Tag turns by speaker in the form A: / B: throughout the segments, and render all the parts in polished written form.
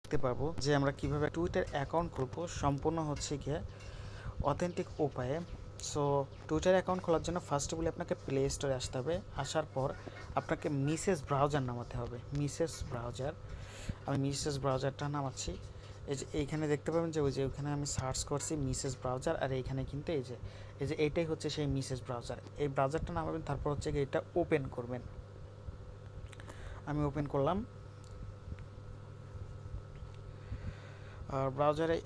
A: দেখতে পারবো যে আমরা কিভাবে টুইটার অ্যাকাউন্ট খুলবো সম্পূর্ণ হচ্ছে গিয়ে অথেন্টিক উপায়ে। সো টুইটার অ্যাকাউন্ট খোলার জন্য ফার্স্ট অফ অল আপনাকে প্লে স্টোরে আসতে হবে। আসার পর আপনাকে মিসেস ব্রাউজার নামাতে হবে। মিসেস ব্রাউজার, আমি মিসেস ব্রাউজারটা নামাচ্ছি। এই যে এইখানে দেখতে পাবেন যে ওইখানে আমি সার্চ করছি মিসেস ব্রাউজার, আর এইখানে কিন্তু এই যে এইটাই হচ্ছে সেই মিসেস ব্রাউজার। এই ব্রাউজারটা নামাবেন, তারপর হচ্ছে গিয়ে এটা ওপেন করবেন। আমি ওপেন করলাম। আর ব্রাউজারে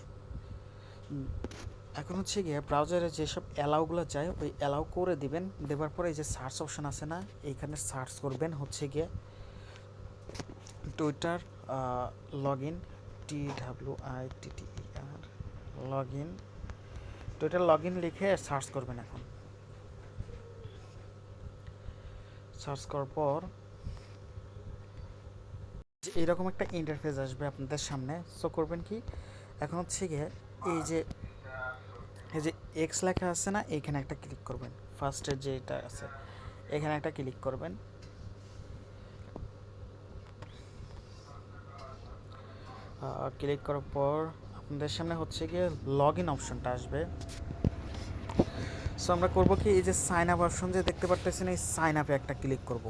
A: এখন হচ্ছে গিয়ে ব্রাউজারে যেসব অ্যালাউগুলো চাই ওই অ্যালাউ করে দিবেন। দেওয়ার পরে এই যে সার্চ অপশন আছে না, এইখানে সার্চ করবেন হচ্ছে গিয়ে Twitter log in, TWITTER log in, Twitter log in লিখে সার্চ করবেন। এখন সার্চ করার পর এইরকম একটা ইন্টারফেস আসবে আপনাদের সামনে। সো করবেন কি, এখন হচ্ছে গিয়ে এই যে এই যে এক্স লেখা আছে না, এইখানে একটা ক্লিক করবেন। ফার্স্টের যেটা আছে এখানে একটা ক্লিক করবেন। ক্লিক করার পর আপনাদের সামনে হচ্ছে গিয়ে লগ ইন অপশনটা আসবে। সো আমরা করবো কি, এই যে সাইন আপ অপশন যে দেখতে পারতেছেন, এই সাইন আপে একটা ক্লিক করব।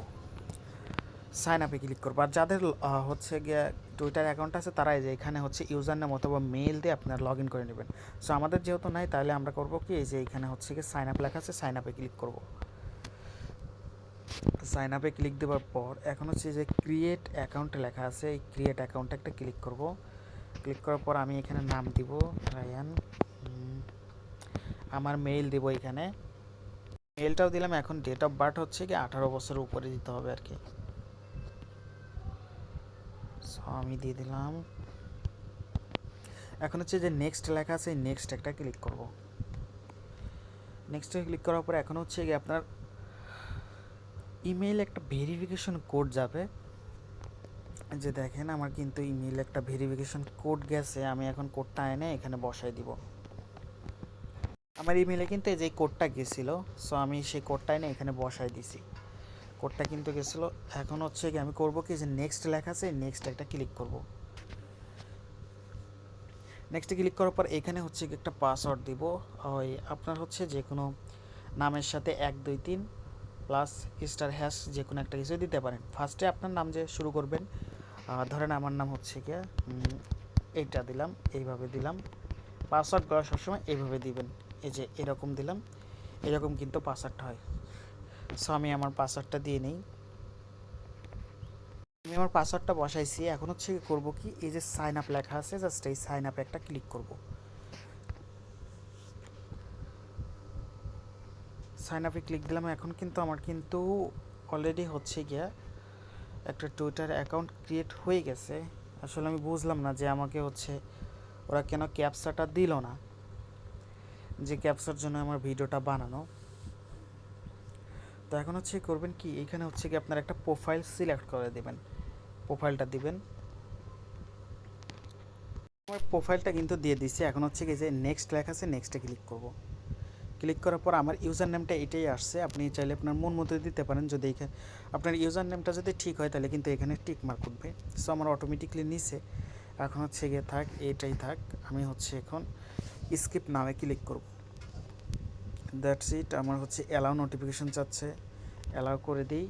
A: সাইন আপে ক্লিক করবো। আর যাদের হচ্ছে গিয়ে টুইটার অ্যাকাউন্ট আছে তারা এই যে এখানে হচ্ছে ইউজার নেম অথবা মেইল দিয়ে আপনার লগ ইন করে নেবেন। সো আমাদের যেহেতু নাই, তাহলে আমরা করবো কি, এই যে এখানে হচ্ছে গিয়ে সাইন আপ লেখা আছে, সাইন আপে ক্লিক করব। সাইন আপে ক্লিক দেওয়ার পর এখন হচ্ছে যে ক্রিয়েট অ্যাকাউন্টে লেখা আছে, এই ক্রিয়েট অ্যাকাউন্টে একটা ক্লিক করব। ক্লিক করার পর আমি এখানে নাম দিব রায়ান, আমার মেইল দিব এখানে, মেইলটাও দিলাম। এখন ডেট অফ বার্থ হচ্ছে কি 18 বছরের উপরে দিতে হবে আর কি। সো আমি দিয়ে দিলাম। এখন হচ্ছে যে নেক্সট লেখা আছে, নেক্সট একটা ক্লিক করব। নেক্সটে ক্লিক করার পর এখন হচ্ছে কি আপনার ইমেইল একটা ভেরিফিকেশন কোড যাবে। যে দেখেন আমার কিন্তু ইমেইল একটা ভেরিফিকেশন কোড গেছে, আমি এখন কোডটা এনে এখানে বসাই দিব। আমার ইমেইলে কিন্তু এই যে কোডটা গেছিলো, সো আমি সেই কোডটা এনে এখানে বসাই দিছি। কোডটা কিন্তু গেছিলো। এখন হচ্ছে কি আমি করব কি, যে নেক্সট লেখা আছে, নেক্সট একটা ক্লিক করব। নেক্সটে ক্লিক করার পর এখানে হচ্ছে কি একটা পাসওয়ার্ড দিব। ওই আপনার হচ্ছে যে কোনো নামের সাথে 1 2 3 প্লাস স্টার হ্যাশ যে কোনো একটা কিছু দিতে পারেন। ফার্স্টে আপনার নাম যে শুরু করবেন, ধরেন আমার নাম হচ্ছে গিয়ে এইটা দিলাম, এইভাবে দিলাম। পাসওয়ার্ড করা সবসময় এইভাবে দিবেন, এই যে এরকম দিলাম, এরকম কিন্তু পাসওয়ার্ডটা হয়। সো আমি আমার পাসওয়ার্ডটা দিয়ে নিই। আমি আমার পাসওয়ার্ডটা বসাইছি। এখন হচ্ছে করব কি, এই যে সাইন আপ লেখা আছে, জাস্ট এই সাইন আপে একটা ক্লিক করব। সাইন আপে ক্লিক দিলাম। এখন কিন্তু আমার কিন্তু অলরেডি হচ্ছে গিয়া একটা টুইটার অ্যাকাউন্ট ক্রিয়েট হয়ে গেছে। আসলে আমি বুঝলাম না যে আমাকে হচ্ছে ওরা কেন ক্যাপচাটা দিল না, যে ক্যাপচার জন্য আমার ভিডিওটা বানানো। তো এখন হচ্ছে করবেন কি, এখানে হচ্ছে কি আপনার একটা প্রোফাইল সিলেক্ট করে দেবেন, প্রোফাইলটা দিবেন। আমার প্রোফাইলটা কিন্তু দিয়ে দিচ্ছি। এখন হচ্ছে কি যে নেক্সট লেখা আছে, নেক্সটে ক্লিক করব। ক্লিক করার পর আমার ইউজার নেমটা এটাই আসছে। আপনি চাইলে আপনার মন মতো দিতে পারেন। যদি এখানে আপনার ইউজার নেমটা যদি ঠিক হয় তাহলে কিন্তু এখানে টিক মার্ক উঠবে। সো আমার অটোমেটিকলি নিচে এখন হচ্ছে গিয়ে থাক, এটাই থাক। আমি হচ্ছে এখন স্কিপ নামে ক্লিক করব। That's it. আমার হচ্ছে অ্যালাউ নোটিফিকেশন চাচ্ছে, অ্যালাউ করে দিই।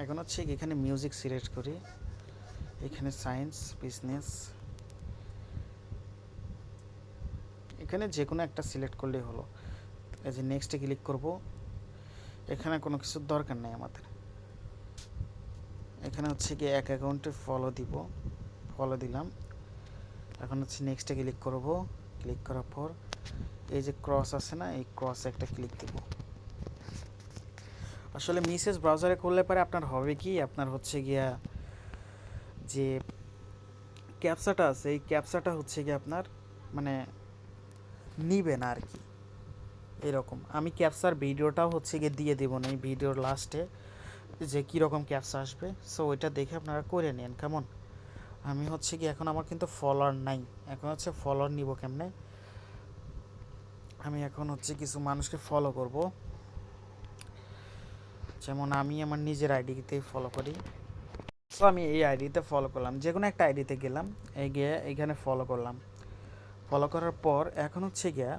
A: এখন হচ্ছে এখানে মিউজিক সিলেক্ট করি, এখানে সায়েন্স বিজনেস, এখানে যে কোনো একটা সিলেক্ট করলেই হলো। এই যে নেক্সটে ক্লিক করব। এখানে কোনো কিছুর দরকার নেই আমাদের। এখানে হচ্ছে গিয়ে এক অ্যাকাউন্টে ফলো দিব, ফলো দিলাম। এখন হচ্ছে নেক্সটে ক্লিক করব। ক্লিক করার পর এই যে ক্রস আছে না, এই ক্রসে একটা ক্লিক দেব। আসলে মিসেস ব্রাউজারে করলে পরে আপনার হবে কি, আপনার হচ্ছে গিয়া যে ক্যাপচাটা আছে, এই ক্যাপচাটা হচ্ছে গিয়ে আপনার মানে নিবে না আর কি, এরকম। আমি ক্যাপচার ভিডিওটাও হচ্ছে গিয়ে দিয়ে দেবো না এই ভিডিওর লাস্টে, যে কীরকম ক্যাপচা আসবে। সো ওইটা দেখে আপনারা করে নেন কেমন। আমি হচ্ছে কি এখন আমার কিন্তু ফলোয়ার নাই, এখন হচ্ছে ফলোয়ার নিব কেমনে। আমি এখন হচ্ছে কিছু মানুষকে ফলো করব। যেমন আমি আমার নিজের আইডিতে ফলো করি। সো আমি এই আইডিতে ফলো করলাম, যে কোনো একটা আইডিতে গেলাম, এই গিয়ে এখানে ফলো করলাম। ফলো করার পর এখন হচ্ছে গিয়া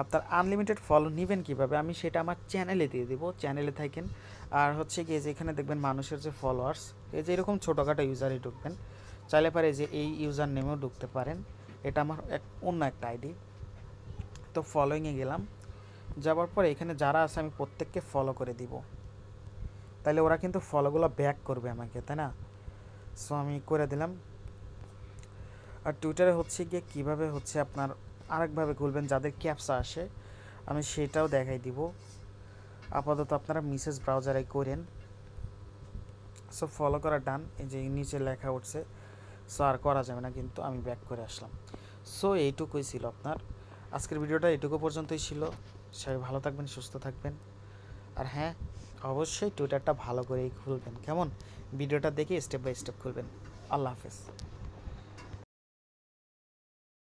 A: আপনার আনলিমিটেড ফলো নেবেন কীভাবে, আমি সেটা আমার চ্যানেলে দিয়ে দিব, চ্যানেলে থাকেন। আর হচ্ছে গিয়ে যে এখানে দেখবেন মানুষের যে ফলোয়ার্স, এই যে এরকম ছোটোখাটো ইউজারই ঢুকবেন, চাইলে পারে যে এই ইউজার নেমেও ঢুকতে পারেন। এটা আমার অন্য একটা আইডি। তো ফলোয়িংয়ে গেলাম, যাওয়ার পর এখানে যারা আছে আমি প্রত্যেককে ফলো করে দিব, তাহলে ওরা কিন্তু ফলোগুলো ব্যাক করবে আমাকে, তাই না? সো আমি করে দিলাম। আর টুইটারে হচ্ছে গিয়ে কীভাবে হচ্ছে আপনার আরেকভাবে খুলবেন, যাদের ক্যাপসা আসে আমি সেটাও দেখাই দিব। আপাতত আপনারা মিসেস ব্রাউজারে করেন। সো ফলো করা ডান, এই যে নিচে লেখা উঠছে। সো আর করা যাবে না, কিন্তু আমি ব্যাক করে আসলাম। সো এইটুকুই ছিল আপনার আজকের ভিডিওটা, এটুকু পর্যন্তই ছিল। সবাই ভালো থাকবেন, সুস্থ থাকবেন। আর হ্যাঁ, অবশ্যই টুইটারটা ভালো করেই খুলবেন, কেমন? ভিডিওটা দেখে স্টেপ বাই স্টেপ খুলবেন। আল্লাহ হাফেজ।